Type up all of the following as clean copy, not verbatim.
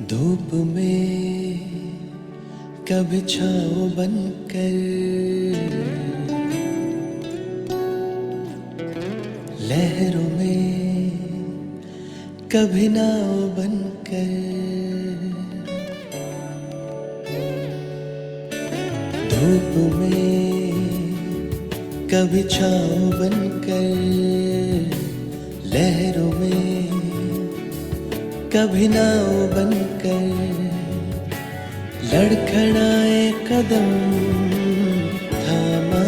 धूप में कभी छाँव बनकर, लहरों में कभी नाव बनकर, धूप में कभी छाँव बनकर, लहरों में कभी नाव बनकर, लड़खड़ाए कदम थामा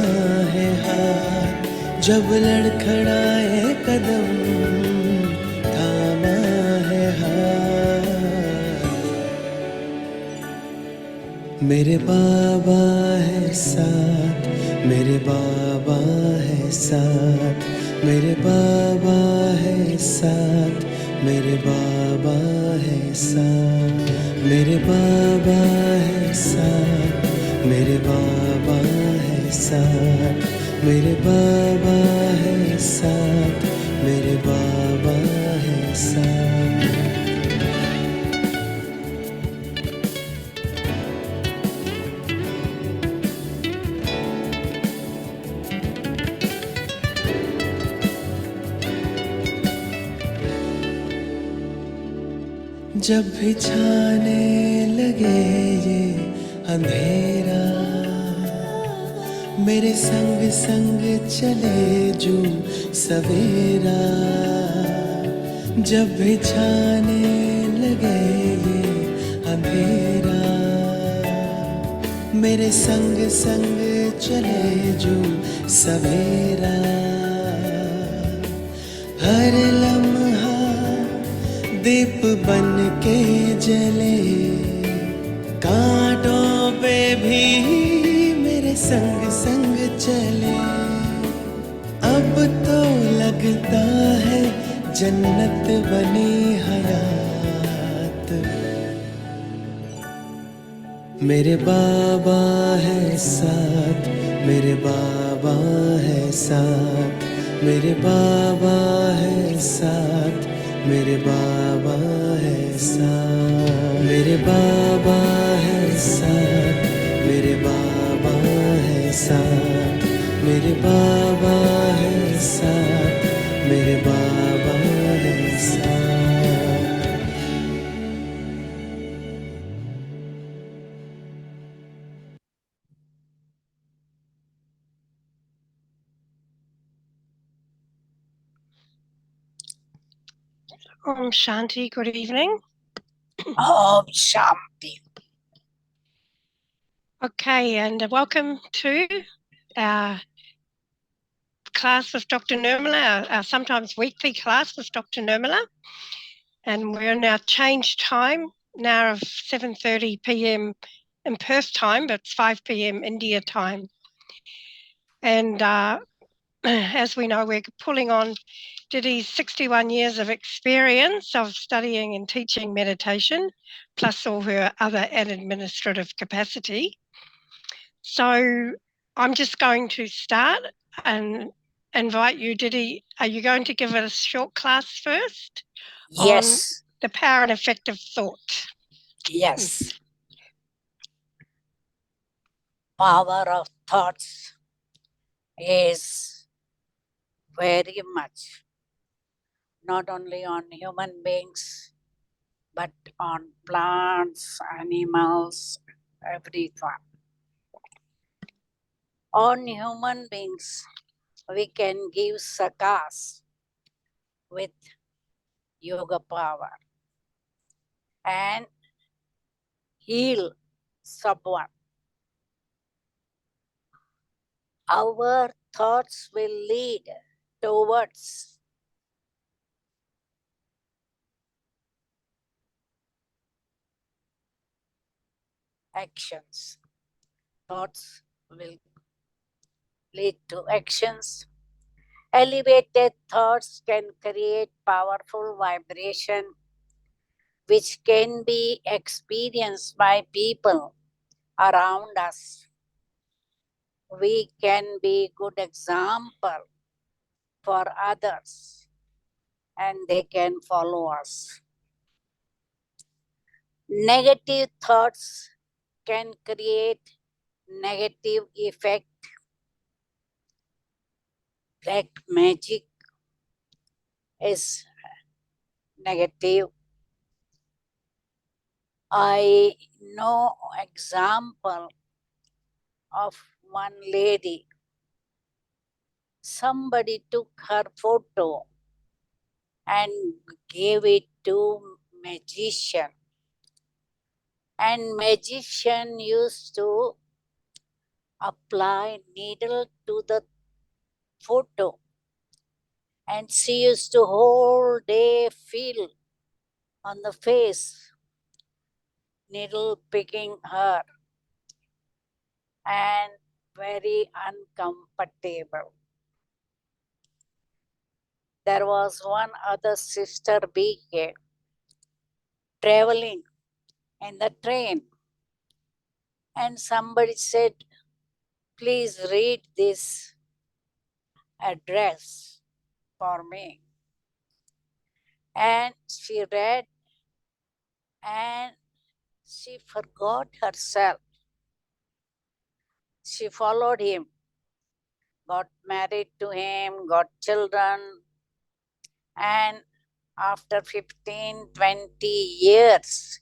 है हाथ, जब लड़खड़ाए कदम थामा है हाथ। मेरे बाबा है साथ, मेरे बाबा है साथ, मेरे बाबा है साथ, मेरे बाबा है साथ, मेरे बाबा है साथ, मेरे बाबा है साथ, मेरे बाबा है साथ, मेरे बाबा है साथ। जब भी छाने लगे ये अंधेरा, मेरे संग संग चले जो सवेरा। जब भी छाने लगे ये अंधेरा, मेरे संग संग चले जो सवेरा। हर लम्हा दीप बन के जले, कांटों पे भी मेरे संग संग चले। अब तो लगता है जन्नत बनी हयात। मेरे बाबा है साथ, मेरे बाबा है साथ, मेरे बाबा है साथ, मेरे बाबा है साथ, मेरे बाबा है साथ, मेरे बाबा है साथ, मेरे बाबा है साथ, मेरे बाबा है साथ। Om Shanti, good evening. Om Shanti. Okay, and welcome to our class with Dr. Nirmala, our sometimes weekly class with Dr. Nirmala. And we're in our change time now of 7:30 p.m. in Perth time, but it's 5 p.m. India time. And as we know, we're pulling on Didi's 61 years of experience of studying and teaching meditation, plus all her other administrative capacity. So I'm just going to start and invite you, Didi. Are you going to give us a short class first? Yes. On the power and effective thought. Yes. Power of thoughts is very much not only on human beings, but on plants, animals, everyone. On human beings, we can give sakas with yoga power and heal someone. Our thoughts will lead towards actions. Thoughts will lead to actions. Elevated thoughts can create powerful vibration which can be experienced by people around us. We can be good example for others and they can follow us. Negative thoughts can create negative effect. Black magic is negative. I know example of one lady. Somebody took her photo and gave it to magician. And magician used to apply needle to the photo. And she used to whole day feel on the face, needle picking her, and very uncomfortable. There was one other sister BK traveling in the train, and somebody said, please read this address for me. And she read and she forgot herself. She followed him, got married to him, got children, and after 15, 20 years,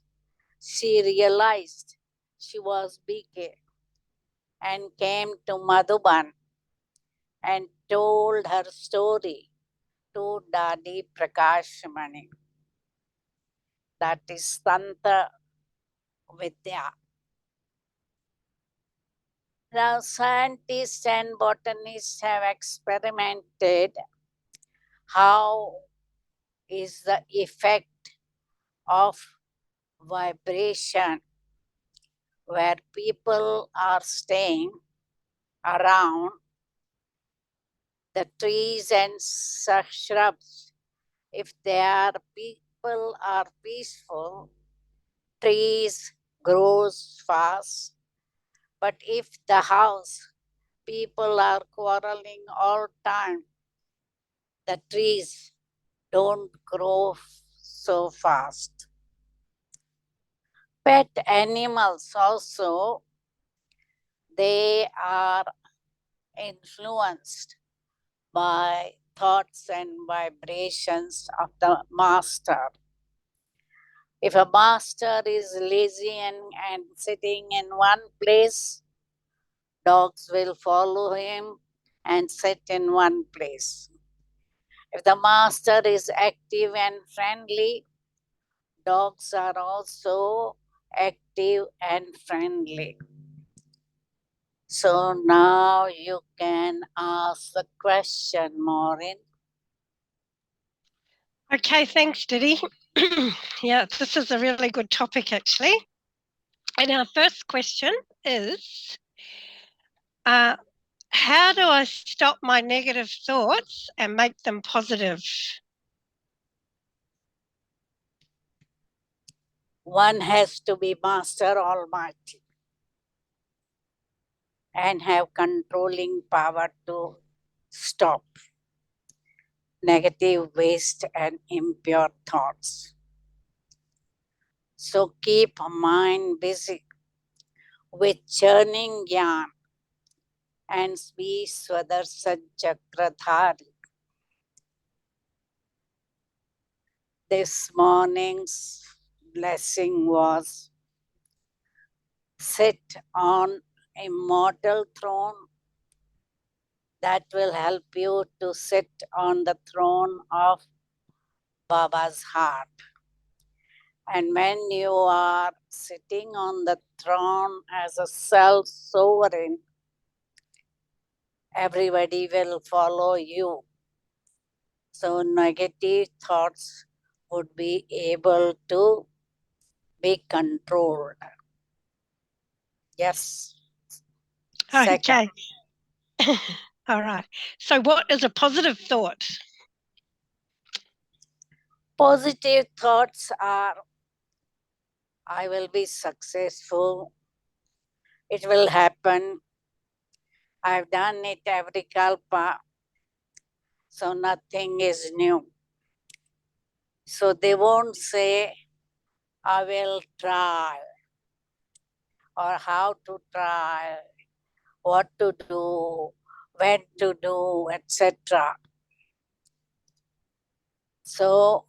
she realized she was BK and came to Madhuban and told her story to Dadi Prakashmani. That is Tanta Vidya. Now, scientists and botanists have experimented how is the effect of vibration where people are staying around the trees and shrubs. If people are peaceful, trees grows fast. But if the house people are quarreling all time, the trees don't grow so fast. Pet animals also, they are influenced by thoughts and vibrations of the master. If a master is lazy and sitting in one place, dogs will follow him and sit in one place. If the master is active and friendly, dogs are also active and friendly. So now you can ask the question, Maureen. Okay, thanks, Didi. Yeah, this is a really good topic, actually. And our first question is, how do I stop my negative thoughts and make them positive? One has to be Master Almighty and have controlling power to stop negative waste and impure thoughts. So keep mind busy with churning yarn and be Swadarsan Chakradhari. This morning's blessing was sit on immortal throne that will help you to sit on the throne of Baba's heart. And when you are sitting on the throne as a self-sovereign, everybody will follow you. So negative thoughts would be able to be controlled. Yes. Second. Okay. All right. So what is a positive thought? Positive thoughts are, I will be successful. It will happen. I've done it every kalpa, so nothing is new. So they won't say, I will try, or how to try, what to do, when to do, etc. So,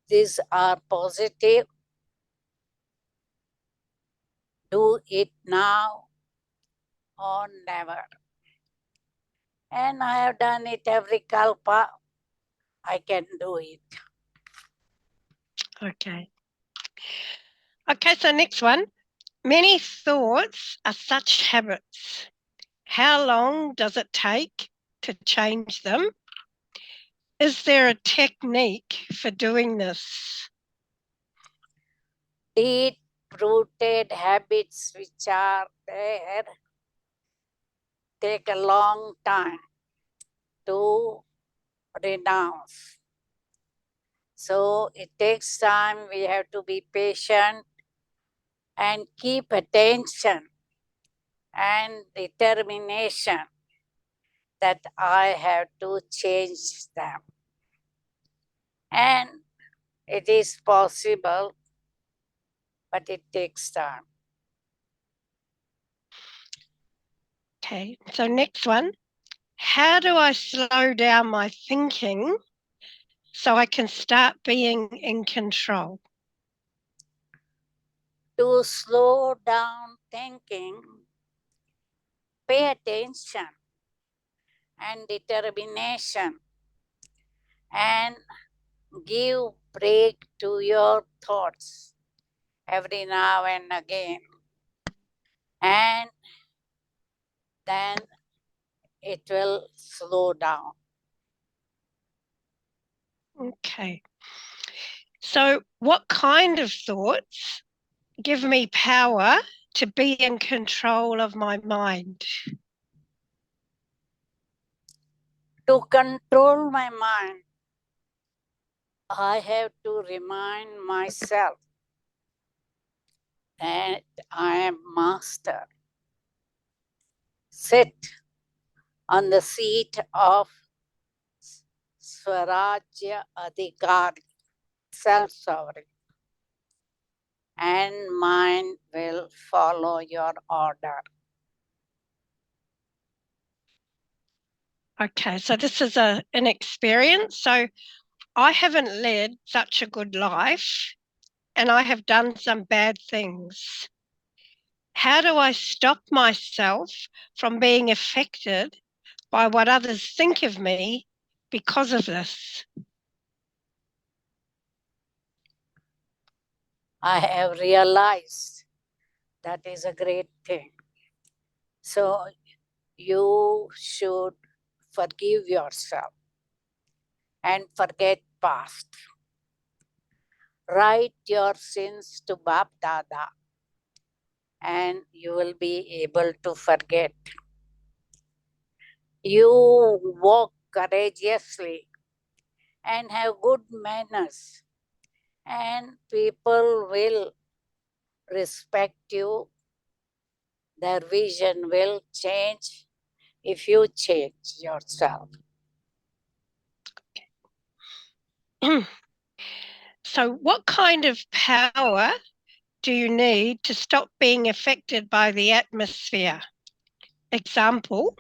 these are positive. Do it now or never. And I have done it every kalpa. I can do it. Okay. Okay, so next one. Many thoughts are such habits. How long does it take to change them? Is there a technique for doing this? Deep-rooted habits which are there take a long time to renounce. So it takes time. We have to be patient and keep attention and determination that I have to change them. And it is possible, but it takes time. Okay, so next one. How do I slow down my thinking so I can start being in control? To slow down thinking, pay attention and determination and give break to your thoughts every now and again. And then it will slow down. Okay. So, what kind of thoughts give me power to be in control of my mind? To control my mind, I have to remind myself that I am master. Sit on the seat of Swarajya Adhikari, self-sovereign, and mind will follow your order. Okay, so this is an experience. So, I haven't led such a good life and I have done some bad things. How do I stop myself from being affected by what others think of me because of this? I have realized that is a great thing. So you should forgive yourself and forget past. Write your sins to Bap Dada and you will be able to forget. You walk courageously and have good manners, and people will respect you. Their vision will change if you change yourself. So, what kind of power do you need to stop being affected by the atmosphere? Example,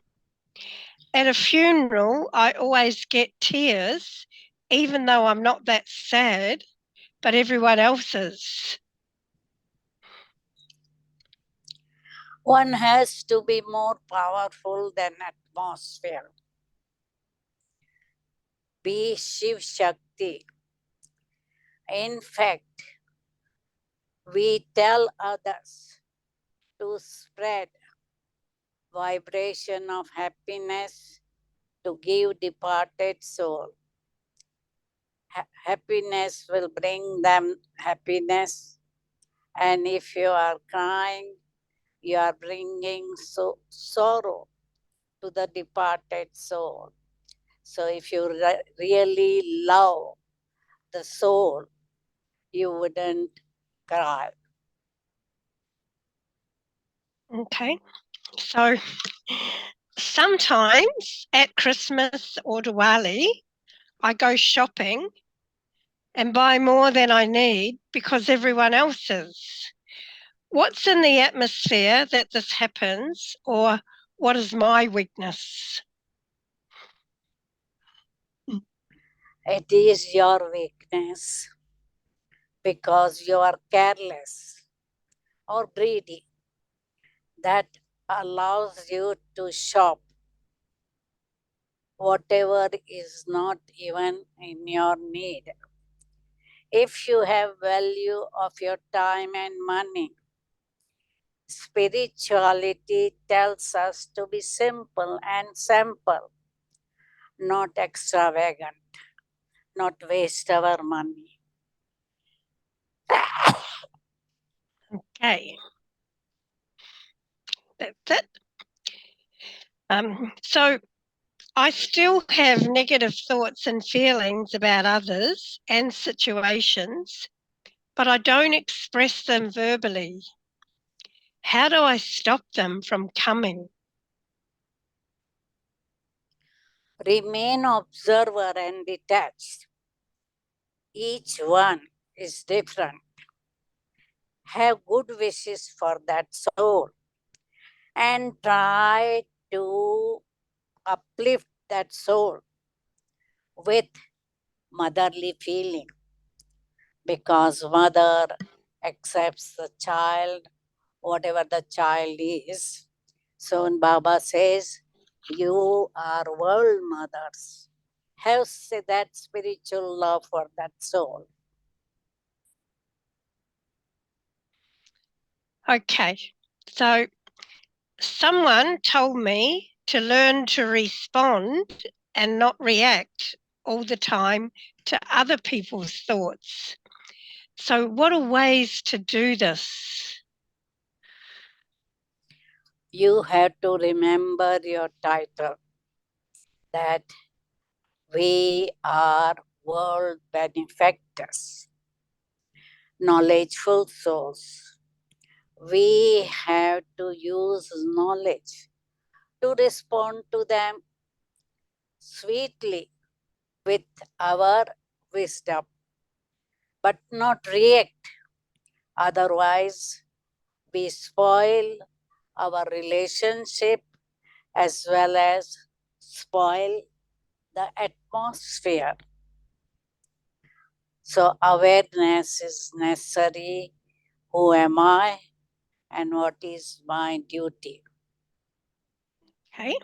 at a funeral, I always get tears, even though I'm not that sad, but everyone else is. One has to be more powerful than atmosphere. Be Shiv Shakti. In fact, we tell others to spread vibration of happiness to give departed soul. Happiness will bring them happiness. And if you are crying, you are bringing sorrow to the departed soul. So if you really love the soul, you wouldn't cry. Okay, so Sometimes at Christmas or Diwali, I go shopping and buy more than I need because everyone else is. What's in the atmosphere that this happens, or what is my weakness? It is your weakness because you are careless or greedy that allows you to shop whatever is not even in your need. If you have value of your time and money, spirituality tells us to be simple and simple, not extravagant, not waste our money. Okay, that's it. So I still have negative thoughts and feelings about others and situations, but I don't express them verbally. How do I stop them from coming? Remain observer and detached. Each one is different. Have good wishes for that soul and try to uplift that soul with motherly feeling, because mother accepts the child, whatever the child is. So when Baba says, you are world mothers. Have that spiritual love for that soul. Okay, so someone told me to learn to respond and not react all the time to other people's thoughts. So, what are ways to do this? You have to remember your title, that we are world benefactors, knowledgeful souls. We have to use knowledge to respond to them sweetly with our wisdom, but not react. Otherwise, we spoil our relationship as well as spoil the atmosphere. So awareness is necessary. Who am I and what is my duty? Okay.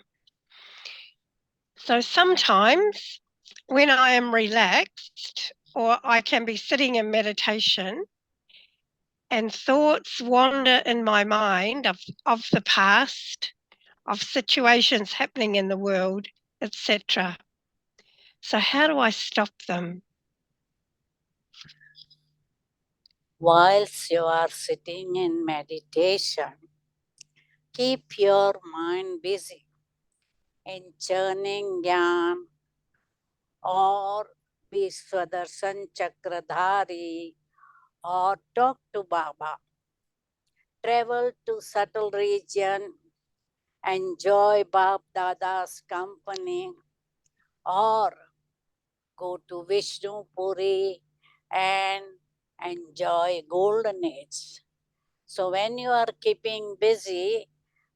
So, sometimes when I am relaxed, or I can be sitting in meditation, and thoughts wander in my mind of the past, of situations happening in the world, etc. So, how do I stop them? Whilst you are sitting in meditation, keep your mind busy in churning Gyan or be Swadarsan Chakradhari or talk to Baba. Travel to subtle region, enjoy Bab Dada's company, or go to Vishnu Puri and enjoy golden age. So when you are keeping busy,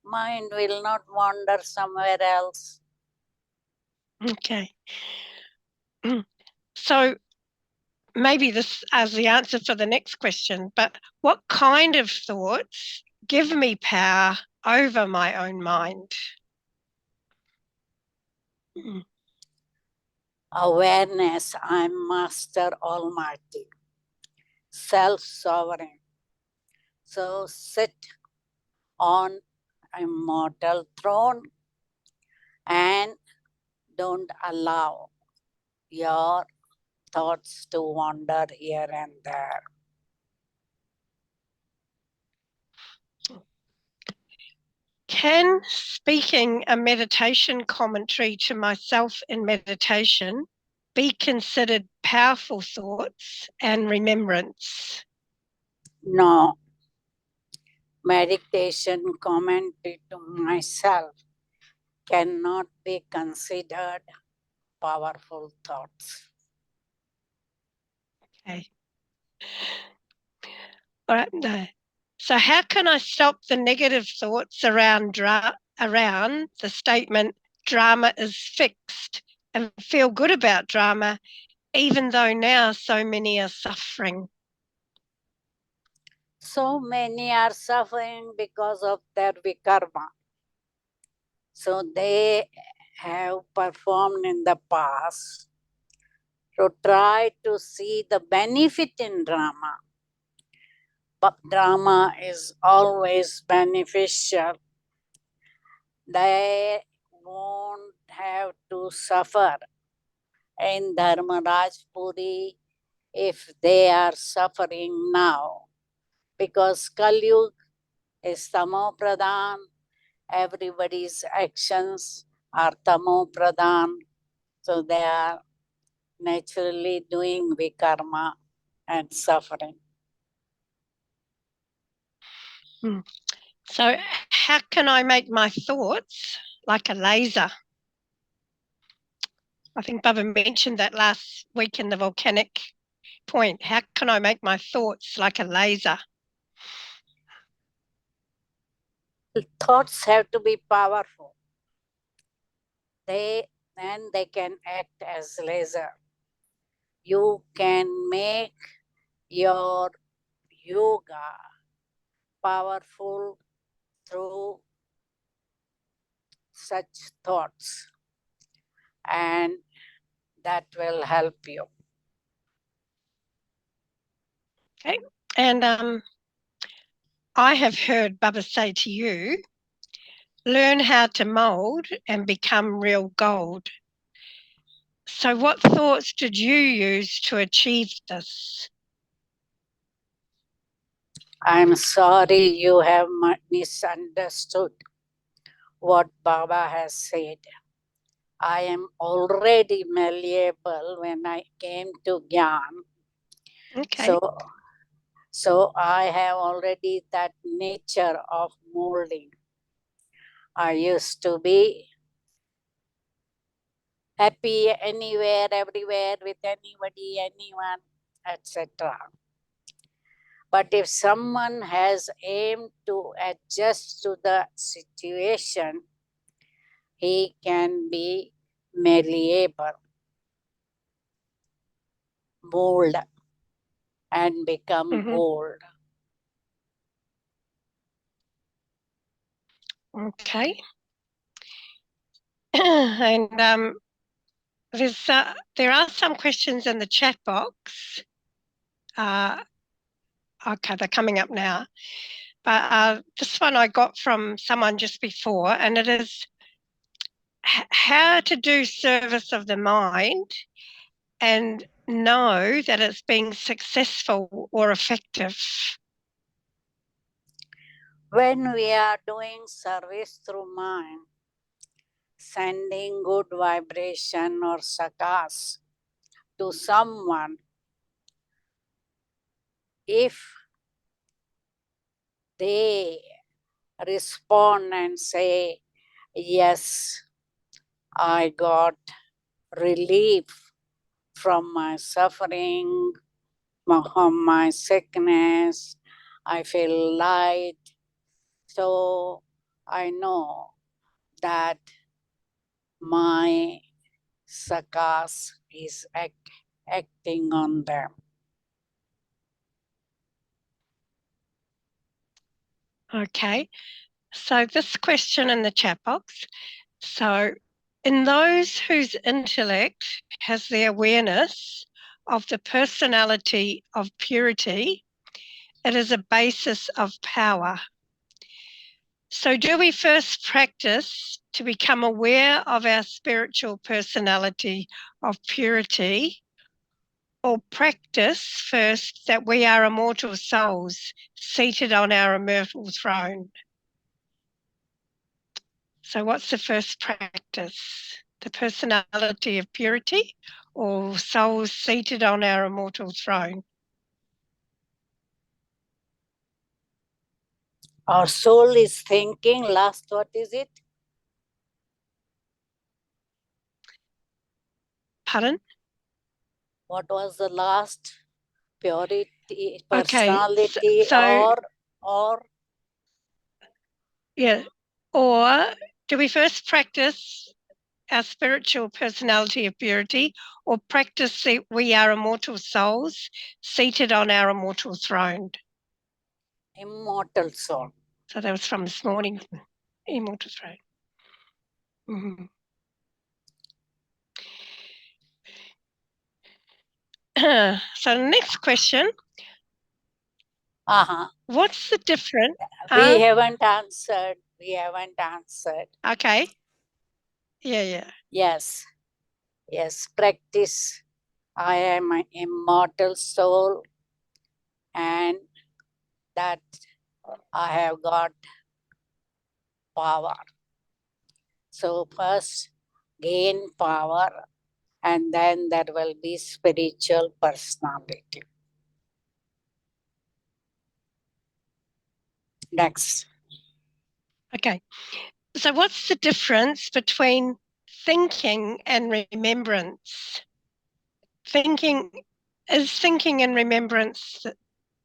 mind will not wander somewhere else. Okay. So, maybe this is the answer for the next question, but what kind of thoughts give me power over my own mind? Awareness, I am Master Almighty, self-sovereign. So sit on immortal throne and don't allow your thoughts to wander here and there. Can speaking a meditation commentary to myself in meditation be considered powerful thoughts and remembrance? No, meditation commentary to myself cannot be considered powerful thoughts. Okay. All right. No. So how can I stop the negative thoughts around the statement drama is fixed and feel good about drama, even though now so many are suffering? So many are suffering because of their vikarma. So they have performed in the past to try to see the benefit in drama. But drama is always beneficial. They won't have to suffer in Dharmaraj Puri if they are suffering now. Because Kali Yuga is Tamo Pradhan, everybody's actions are Tamo Pradhan, so they are naturally doing vikarma and suffering. So how can I make my thoughts like a laser? I think Baba mentioned that last week in the volcanic point. How can I make my thoughts like a laser? Thoughts have to be powerful. Then they can act as laser. You can make your yoga powerful through such thoughts, and that will help you. Okay. And I have heard Baba say to you, learn how to mold and become real gold. So what thoughts did you use to achieve this? I'm sorry you have misunderstood what Baba has said. I am already malleable when I came to Gyan. Okay. So I have already that nature of molding. I used to be happy anywhere, everywhere, with anybody, anyone, etc. But if someone has aimed to adjust to the situation, he can be malleable, mold, and become gold. Okay. And there are some questions in the chat box. Okay, they're coming up now. But this one I got from someone just before, and it is how to do service of the mind and know that it's being successful or effective. When we are doing service through mind, sending good vibration or sakas to someone, if they respond and say, yes, I got relief from my suffering, from my sickness, I feel light, so I know that my sakas is acting on them. Okay, so this question in the chat box. So, in those whose intellect has the awareness of the personality of purity, it is a basis of power. So, do we first practice to become aware of our spiritual personality of purity, or practice first that we are immortal souls seated on our immortal throne? So, what's the first practice? The personality of purity or souls seated on our immortal throne? Our soul is thinking, last what is it? Pardon? What was the last? Purity, Okay, personality, so or yeah, or do we first practice our spiritual personality of purity, or practice that we are immortal souls seated on our immortal throne? immortal soul? So that was from this morning, immortal throne. Mm-hmm. So the next question, what's the difference? We haven't answered. Okay. Yeah. Yes. Practice. I am an immortal soul, and that I have got power. So first gain power, and then there will be spiritual personality. Next. Okay. So what's the difference between thinking and remembrance? Is thinking and remembrance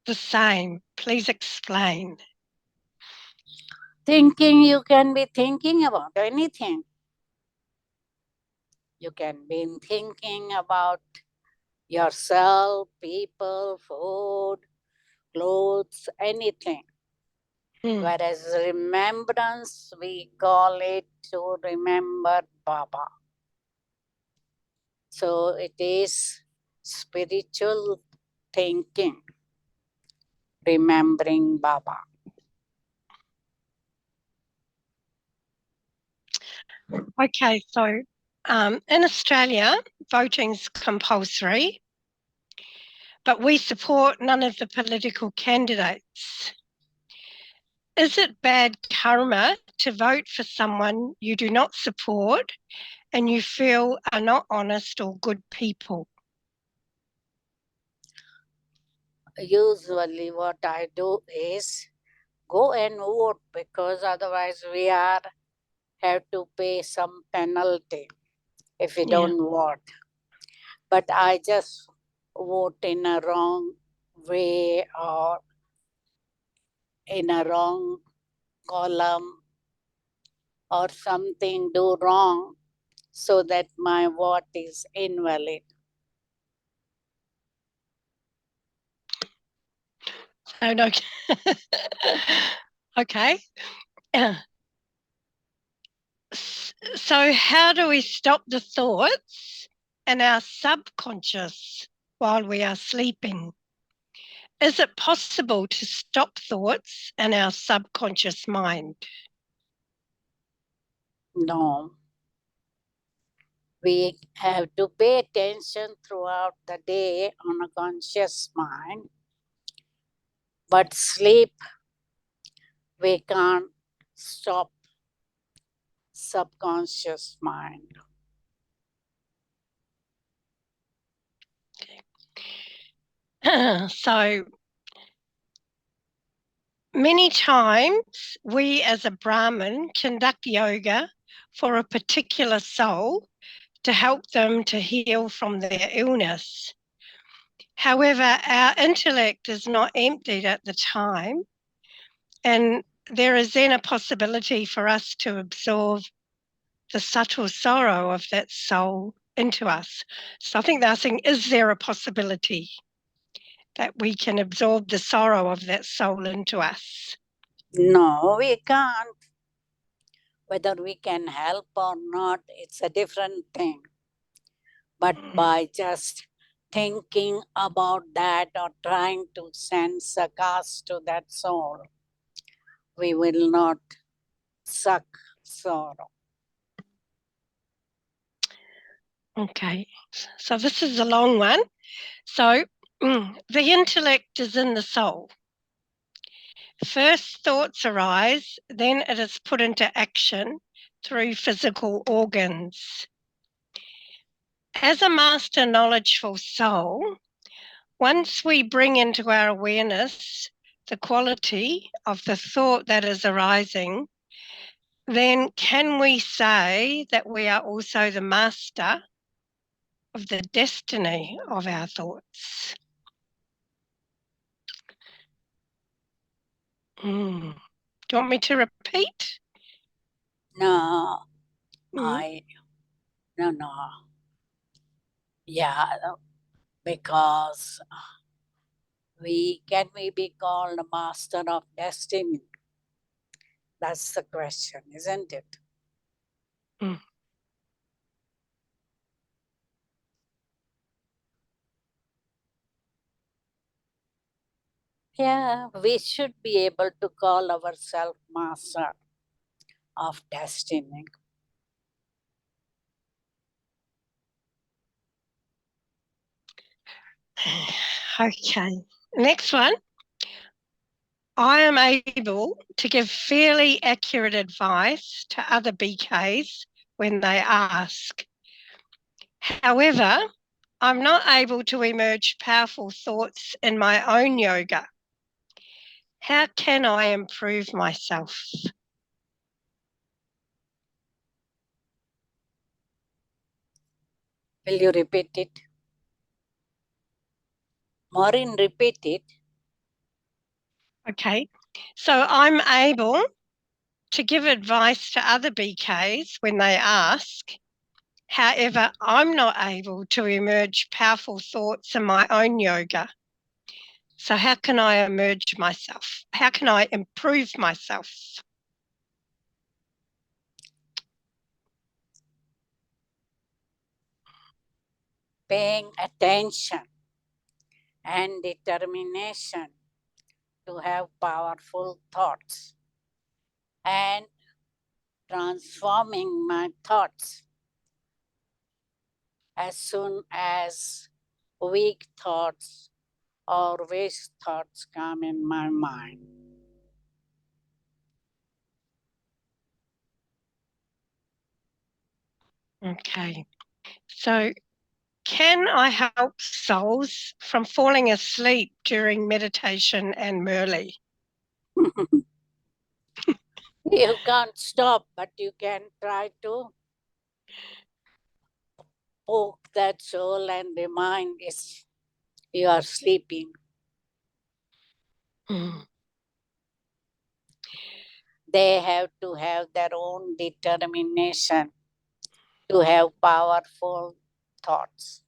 the same? Please explain. Thinking, you can be thinking about anything. You can be thinking about yourself, people, food, clothes, anything. Whereas remembrance, we call it to remember Baba. So it is spiritual thinking, remembering Baba. Okay, so in Australia, voting's compulsory, but we support none of the political candidates. Is it bad karma to vote for someone you do not support and you feel are not honest or good people? Usually what I do is go and vote, because otherwise we have to pay some penalty if we don't vote. But I just vote in a wrong way or in a wrong column or something do wrong, so that my vote is invalid. Oh, no. Okay. So how do we stop the thoughts in our subconscious while we are sleeping? Is it possible to stop thoughts in our subconscious mind? No. We have to pay attention throughout the day on a conscious mind. But sleep, we can't stop subconscious mind. So many times we as a Brahmin conduct yoga for a particular soul to help them to heal from their illness. However, our intellect is not emptied at the time, and there is then a possibility for us to absorb the subtle sorrow of that soul into us. So I think they're asking, is there a possibility that we can absorb the sorrow of that soul into us? No, we can't. Whether we can help or not, it's a different thing. But by just thinking about that or trying to send sakas to that soul, we will not suck sorrow. Okay, so this is a long one. So the intellect is in the soul. First thoughts arise, then it is put into action through physical organs. As a master knowledgeful soul, once we bring into our awareness the quality of the thought that is arising, then can we say that we are also the master of the destiny of our thoughts. Do you want me to repeat? No, Mm. no. Yeah, because we be called a master of destiny? That's the question, isn't it? Mm. Yeah, we should be able to call ourselves master of destiny. Okay, next one. I am able to give fairly accurate advice to other BKs when they ask. However, I'm not able to emerge powerful thoughts in my own yoga. How can I improve myself? Will you repeat it? Maureen, repeat it. Okay, so I'm able to give advice to other BKs when they ask. However, I'm not able to emerge powerful thoughts in my own yoga. So how can I emerge myself? How can I improve myself? Paying attention and determination to have powerful thoughts and transforming my thoughts as soon as weak thoughts or waste thoughts come in my mind. Okay, so can I help souls from falling asleep during meditation and Murli? You can't stop, but you can try to poke that soul and remind it you are sleeping. They have to have their own determination to have powerful thoughts.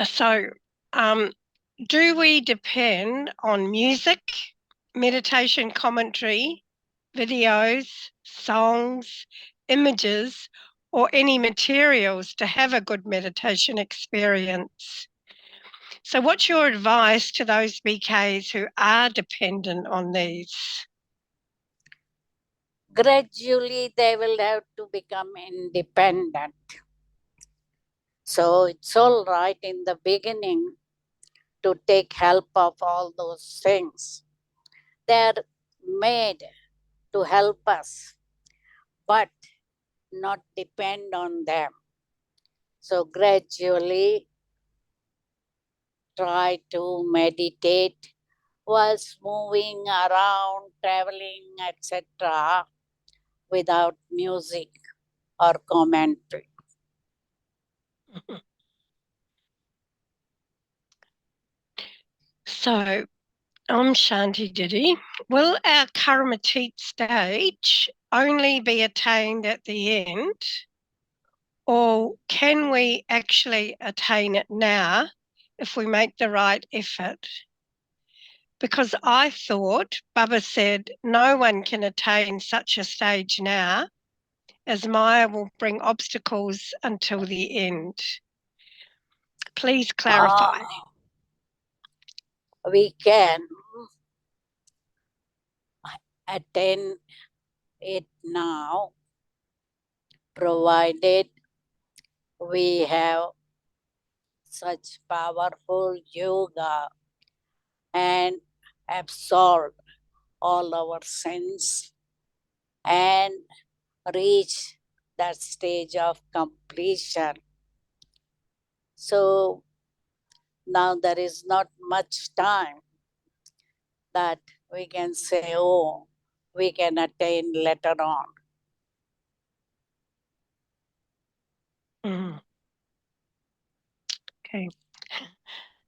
So, do we depend on music, meditation commentary, videos, songs, images, or any materials to have a good meditation experience? So, what's your advice to those BKs who are dependent on these? Gradually, they will have to become independent. So it's all right in the beginning to take help of all those things. They're made to help us, but not depend on them. So gradually try to meditate whilst moving around, traveling, etc., without music or commentary. So, I'm Shanti Didi. Will our Karamatit stage only be attained at the end, or can we actually attain it now if we make the right effort? Because I thought Baba said no one can attain such a stage now, as Maya will bring obstacles until the end. Please clarify. We can attain it now, provided we have such powerful yoga and absorb all our sins and reach that stage of completion. So now there is not much time that we can say, oh, we can attain later on. Okay.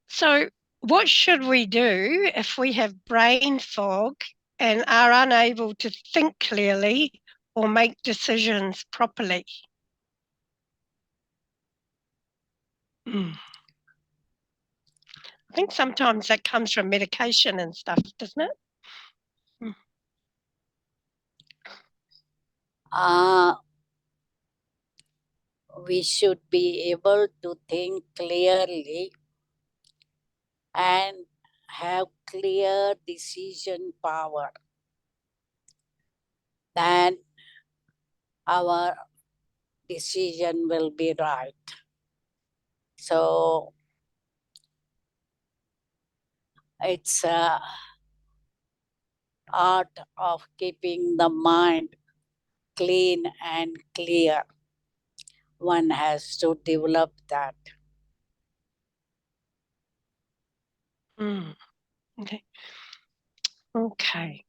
So what should we do if we have brain fog and are unable to think clearly or make decisions properly? I think sometimes that comes from medication and stuff, doesn't it? We should be able to think clearly and have clear decision power. Then our decision will be right. So it's a art of keeping the mind clean and clear. One has to develop that. Okay. Okay.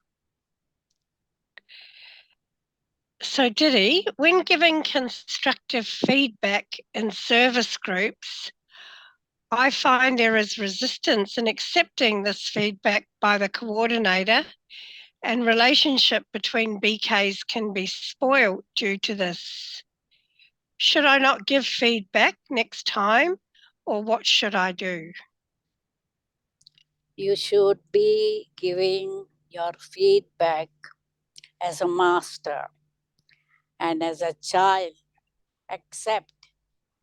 So, Didi, when giving constructive feedback in service groups, I find there is resistance in accepting this feedback by the coordinator, and relationship between BKs can be spoiled due to this. Should I not give feedback next time, or what should I do? You should be giving your feedback as a master and as a child. Accept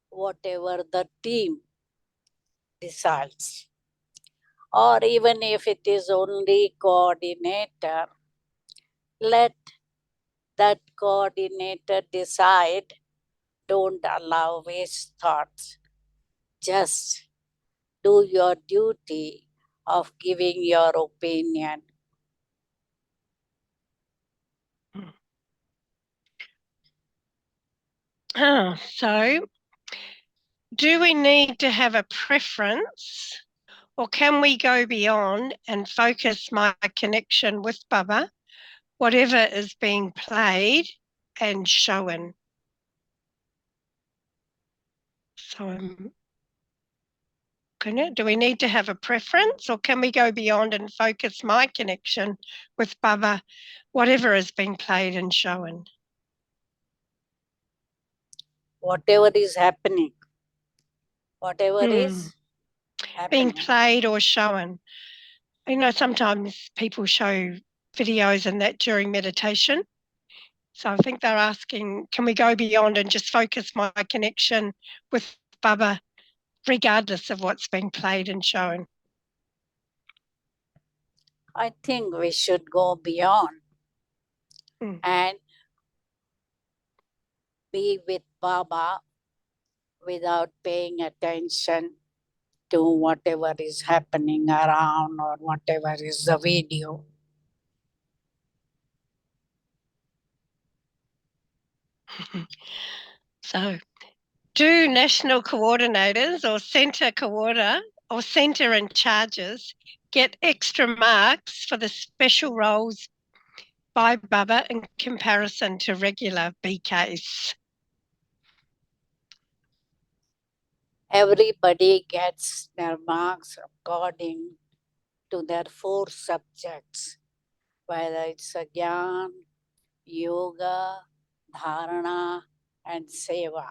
whatever the team decides. Or even if it is only coordinator, let that coordinator decide. Don't allow waste thoughts. Just do your duty of giving your opinion. So, do we need to have a preference, or can we go beyond and focus my connection with Baba, whatever is being played and shown? So, do we need to have a preference, or can we go beyond and focus my connection with Baba, whatever is being played and shown? Whatever is happening, whatever is being happening. played or shown. Sometimes people show videos and that during meditation. So I think they're asking, can we go beyond and just focus my connection with Baba, regardless of what's being played and shown? I think we should go beyond and be with Baba without paying attention to whatever is happening around or whatever is the video. So, do national coordinators or centre coordinator or centre in charges get extra marks for the special roles by Baba in comparison to regular BKs? Everybody gets their marks according to their 4 subjects, whether it's Gyan, Yoga, Dharana, and Seva.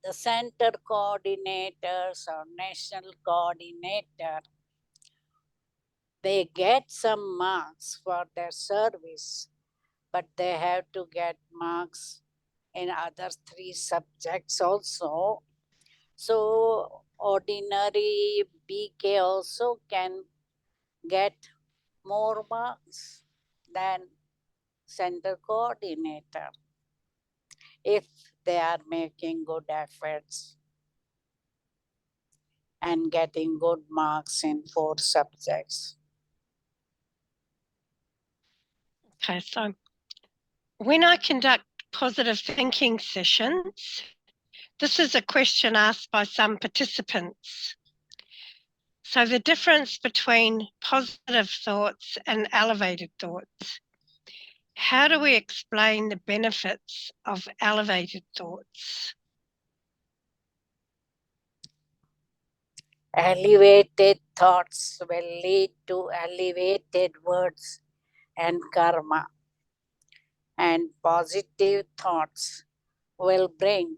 The center coordinators or national coordinator, they get some marks for their service, but they have to get marks in other 3 subjects also. So ordinary BK also can get more marks than center coordinator if they are making good efforts and getting good marks in 4 subjects. Okay, so when I conduct positive thinking sessions, this is a question asked by some participants. So the difference between positive thoughts and elevated thoughts. How do we explain the benefits of elevated thoughts? Elevated thoughts will lead to elevated words and karma, and positive thoughts will bring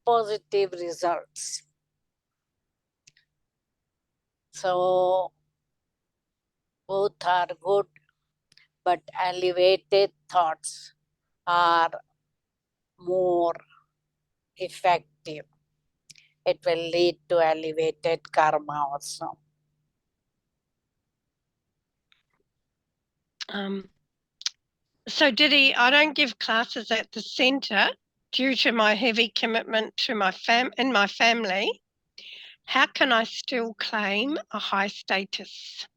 positive results. So both are good, but elevated thoughts are more effective. It will lead to elevated karma also. So Didi, I don't give classes at the centre due to my heavy commitment to my family. How can I still claim a high status?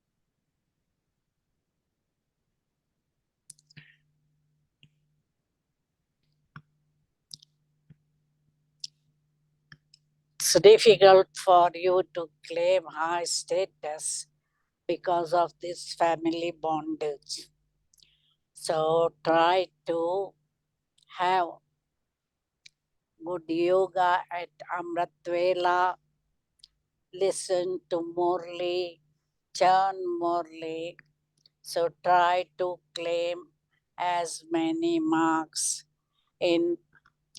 It's difficult for you to claim high status because of this family bondage. So try to have good yoga at Amritvela, listen to Murli, chant Murli. So try to claim as many marks in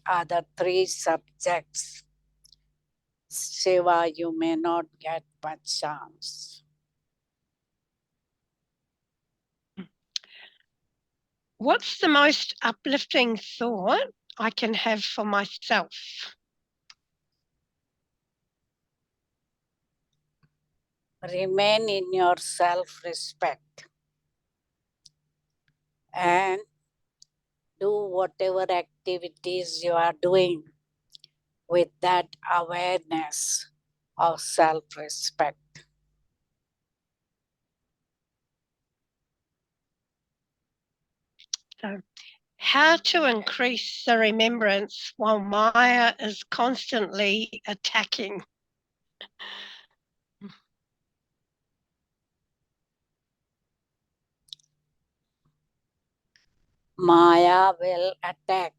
other 3 subjects. Shiva, you may not get much chance. What's the most uplifting thought I can have for myself? Remain in your self-respect and do whatever activities you are doing with that awareness of self-respect. So, how to increase the remembrance while Maya is constantly attacking? Maya will attack,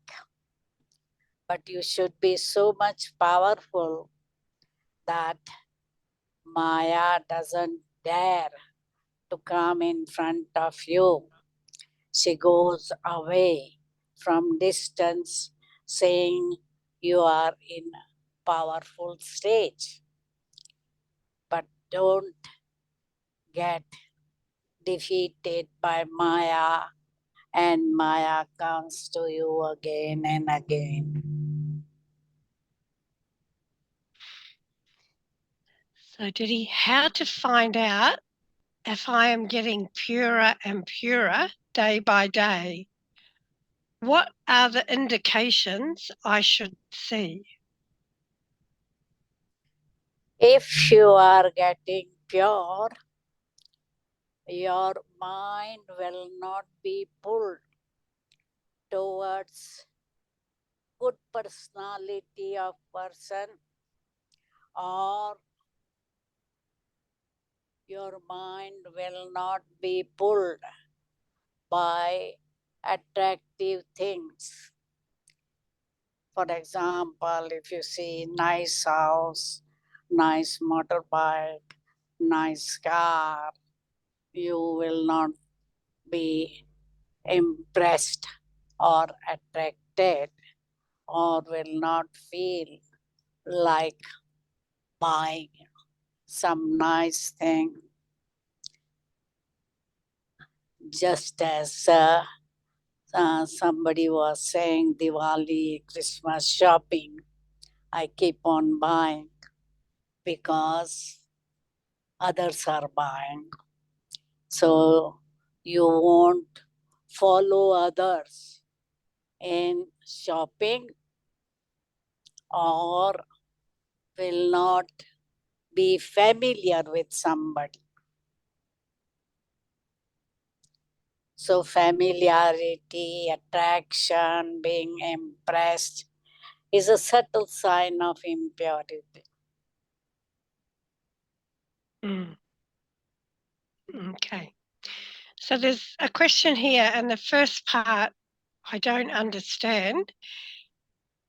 but you should be so much powerful that Maya doesn't dare to come in front of you. She goes away from distance, saying you are in a powerful stage. But don't get defeated by Maya, and Maya comes to you again and again. So, Didi, how to find out if I am getting purer and purer day by day? What are the indications I should see? If you are getting pure, your mind will not be pulled towards good personality of person, or your mind will not be pulled by attractive things. For example, if you see nice house, nice motorbike, nice car, you will not be impressed or attracted, or will not feel like buying some nice thing. Just as somebody was saying, Diwali, Christmas shopping, I keep on buying because others are buying. So you won't follow others in shopping, or will not be familiar with somebody. So familiarity, attraction, being impressed is a subtle sign of impurity. Okay. So there's a question here, and the first part I don't understand.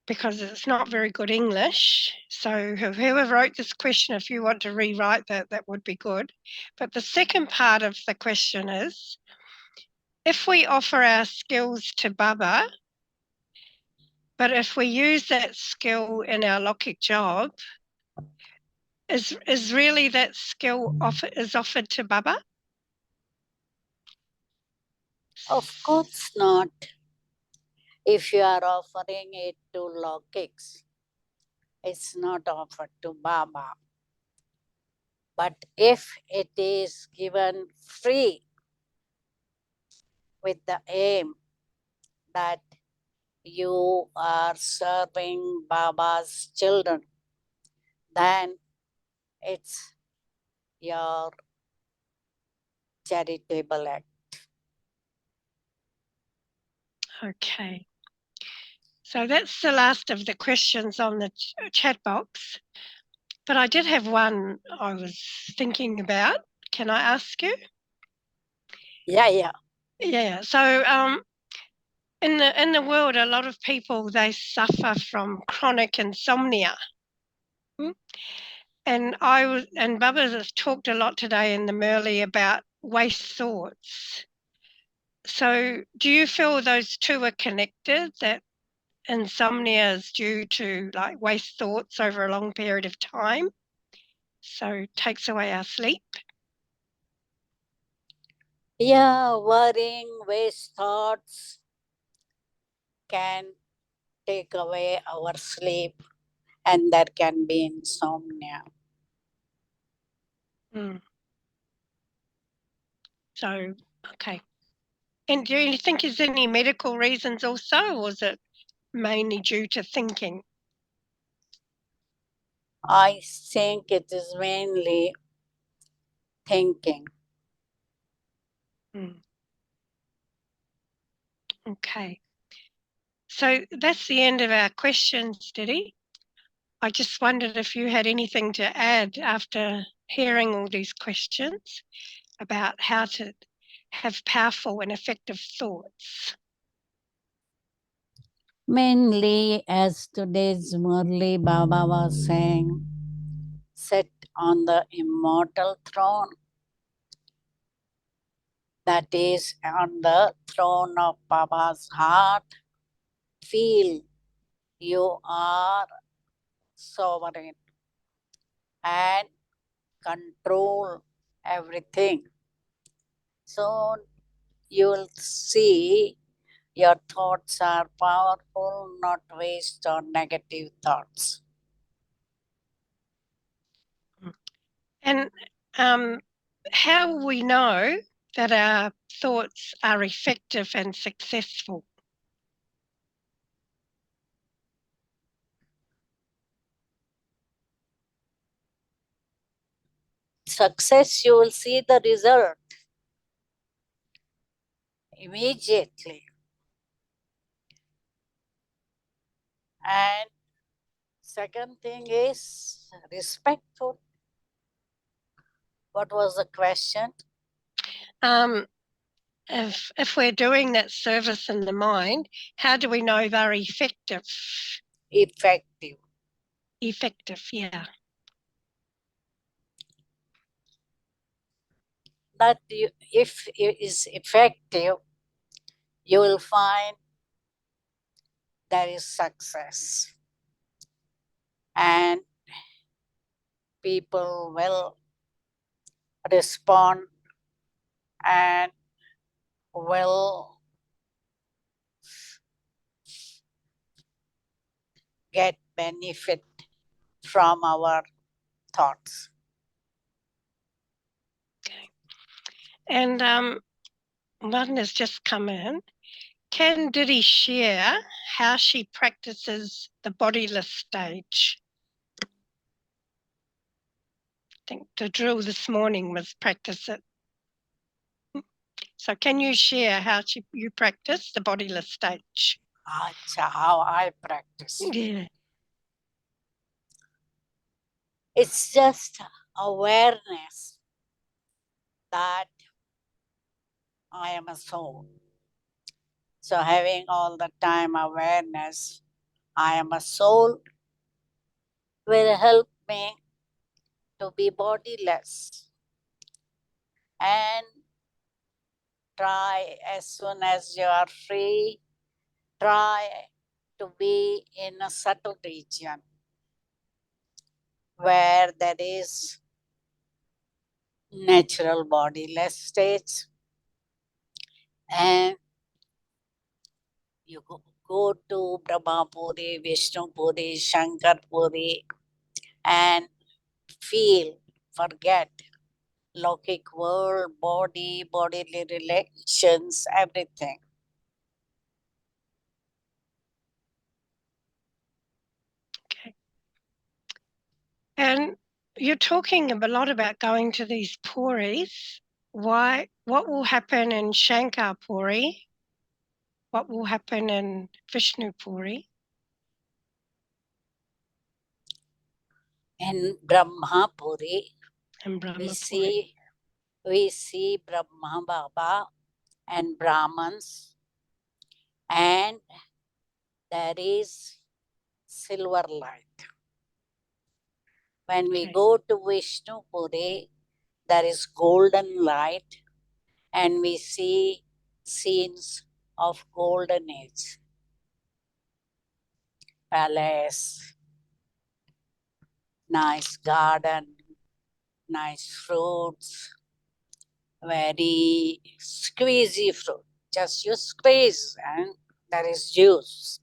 because it's not very good English. So whoever wrote this question, if you want to rewrite that, that would be good. But the second part of the question is, if we offer our skills to Baba, but if we use that skill in our Lokic job, is really that skill offered to Baba? Of course not. If you are offering it to Lokics, it's not offered to Baba. But if it is given free with the aim that you are serving Baba's children, then it's your charitable act. Okay. So that's the last of the questions on the chat box. But I did have one I was thinking about. Can I ask you? Yeah. Yeah. So in the world, a lot of people, they suffer from chronic insomnia. And Bubba has talked a lot today in the Merly about waste thoughts. So do you feel those two are connected, that insomnia is due to like waste thoughts over a long period of time? So it takes away our sleep? Yeah, worrying, waste thoughts can take away our sleep, and there can be insomnia. So, okay. And do you think there's any medical reasons also, or is it mainly due to thinking? I think it is mainly thinking. Okay. So that's the end of our questions, Didi. I just wondered if you had anything to add after hearing all these questions about how to have powerful and effective thoughts. Mainly, as today's Murli Baba was saying, sit on the immortal throne, that is on the throne of Baba's heart. Feel you are sovereign and control everything. So you will see your thoughts are powerful, not waste or negative thoughts. And how will we know that our thoughts are effective and successful? Success, you will see the result immediately. And second thing is respectful. What was the question? If we're doing that service in the mind, how do we know they're effective? Effective. Effective, yeah. That you, if it is effective, you will find there is success. And people will respond and will get benefit from our thoughts. Okay. And one has just come in. Can Didi share how she practices the bodiless stage? I think the drill this morning was practice it. So can you share how you practice the bodiless stage? That's how I practice. Yeah. It's just awareness that I am a soul. So having all the time awareness I am a soul, will help me to be bodiless and try as soon as you are free, try to be in a subtle region where there is natural bodiless states, and you go to Brahma Puri, Vishnu Puri, Shankar Puri, and feel, forget Lokic world, body, bodily relations, everything. Okay. And you're talking a lot about going to these Puris. Why? What will happen in Shankar Puri? What will happen in Vishnu Puri? In Brahma Puri, And Brahma we Puri. see Brahma Baba and Brahmins, and there is silver light. When we Okay. go to Vishnu Puri, there is golden light, and we see scenes of golden age. Palace, nice garden, nice fruits, very squeezy fruit. Just you squeeze and there is juice.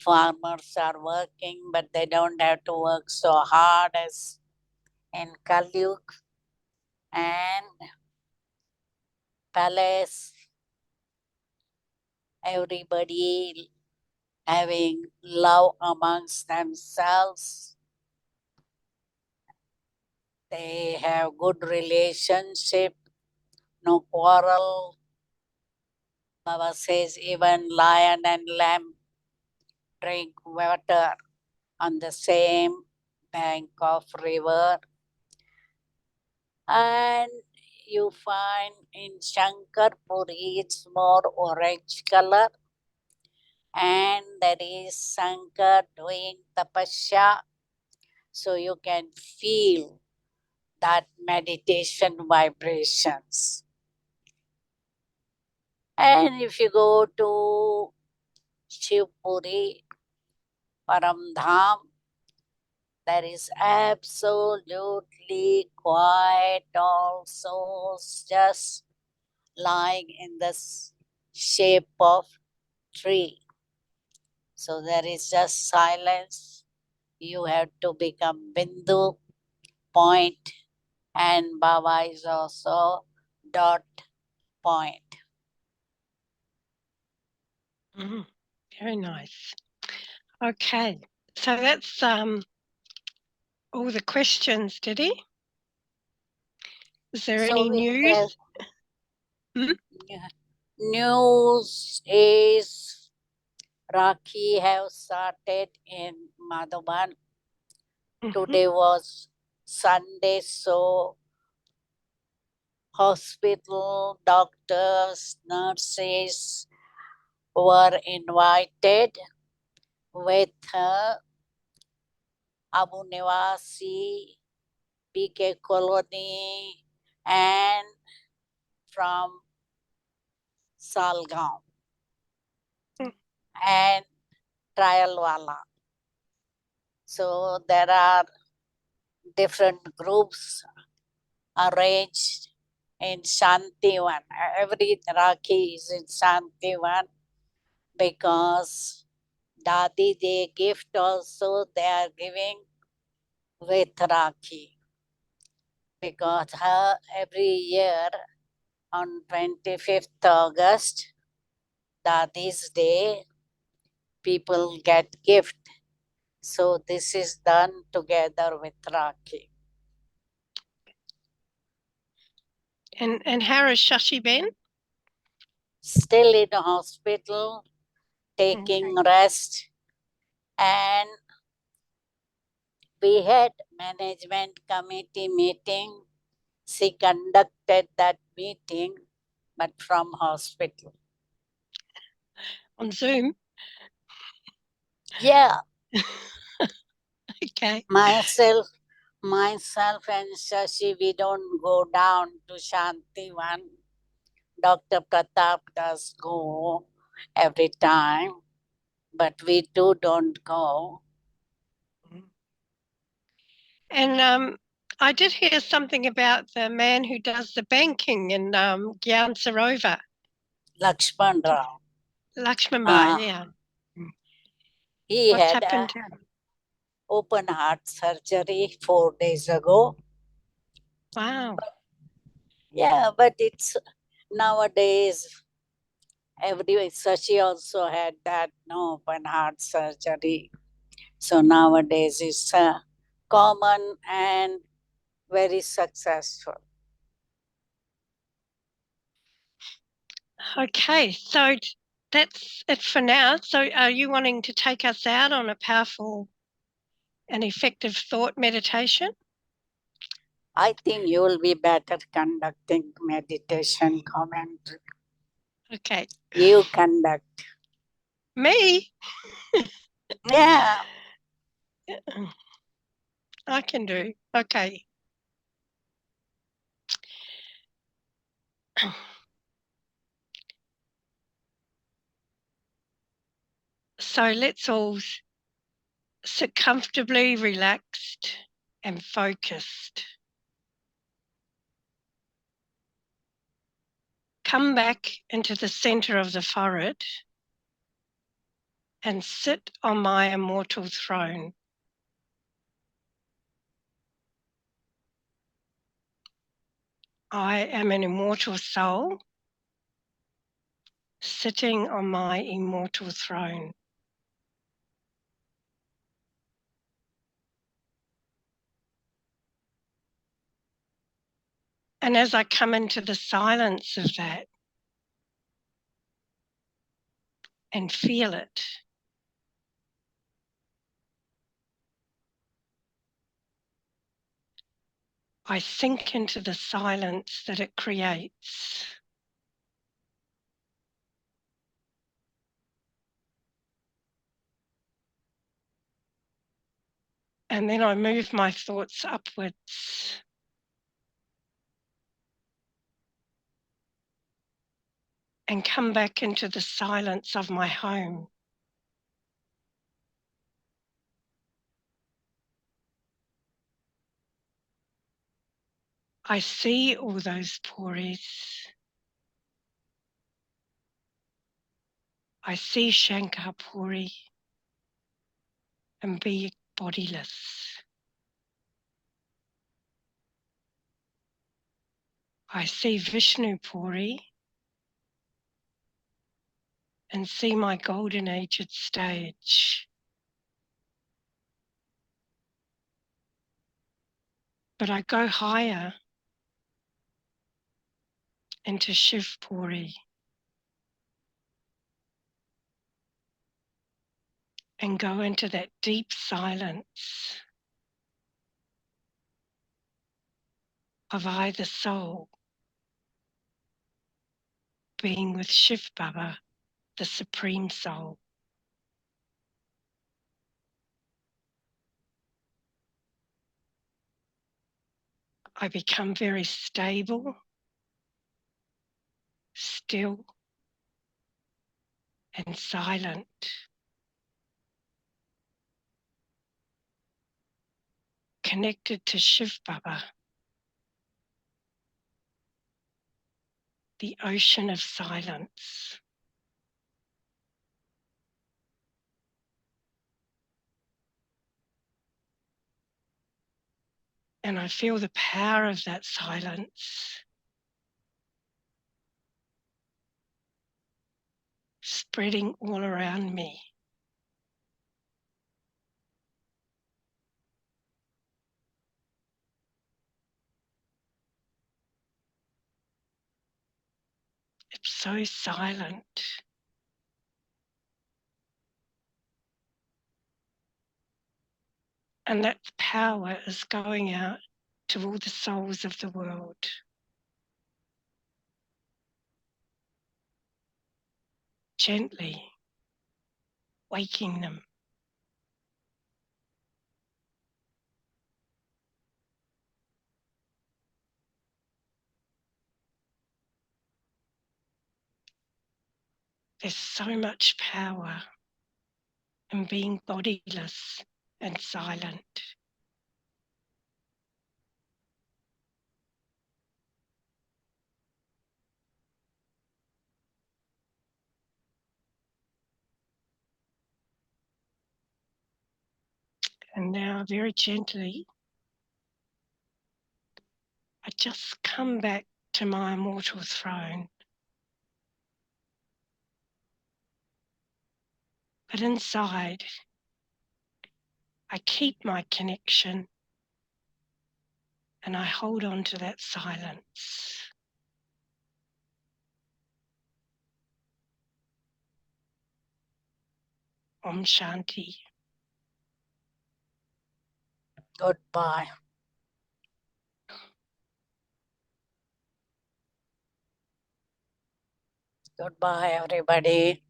Farmers are working, but they don't have to work so hard as in Kalyug. And palace, everybody having love amongst themselves. They have good relationship, no quarrel. Baba says even lion and lamb drink water on the same bank of river. And you find in Shankar Puri it's more orange color, and there is Shankar doing tapasya, so you can feel that meditation vibrations. And if you go to Shivpuri, Paramdham, there is absolutely quiet also, just lying in the shape of tree. So there is just silence. You have to become Bindu, point, and Baba is also dot, point. Mm, very nice. Okay, so that's all the questions, Didi. Is there any news? News is Rakhi have started in Madhavan. Today was Sunday, so hospital, doctors, nurses were invited with Abu Niwasi, PK Colony, and from Salgaon and Trialwala. So there are different groups arranged in Shantivan. Every Rakhi is in Shantivan because Dadi, they gift also they are giving with Rakhi. Because every year on 25th August, Dadi's day, people get gift. So this is done together with Rakhi. And how is Shashi Ben? Still in the hospital, taking rest, and we had management committee meeting. She conducted that meeting, but from hospital. On Zoom? Yeah, Okay. myself and Shashi, we don't go down to Shantivan. Dr. Pratap does go every time, but we two don't go. And I did hear something about the man who does the banking in Gyan Sarovar, Lakshman Rao. Lakshman Bhai, Ah, yeah. he What's had happened to him? open heart surgery 4 days ago. Wow. Yeah, but it's nowadays so she also had that open heart surgery. So nowadays it's common and very successful. Okay, so that's it for now. So are you wanting to take us out on a powerful and effective thought meditation? I think you will be better conducting meditation commentary. Okay. You conduct. Me? Yeah. I can do. Okay. So let's all sit comfortably, relaxed, and focused. Come back into the center of the forehead and sit on my immortal throne. I am an immortal soul sitting on my immortal throne. And as I come into the silence of that and feel it, I sink into the silence that it creates. And then I move my thoughts upwards and come back into the silence of my home. I see all those Puris. I see Shankar Puri and be bodiless. I see Vishnu Puri and see my golden aged stage. But I go higher into Shiv Puri and go into that deep silence of I, the soul, being with Shiv Baba, the Supreme Soul. I become very stable, still, and silent. Connected to Shiv Baba, the ocean of silence. And I feel the power of that silence spreading all around me. It's so silent. And that power is going out to all the souls of the world. Gently waking them There's so much power in being bodiless and silent. And now, very gently, I just come back to my immortal throne. But inside, I keep my connection and I hold on to that silence. Om Shanti. Goodbye. Goodbye, everybody.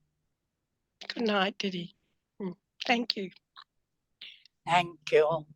Good night, Didi. Thank you. Thank you.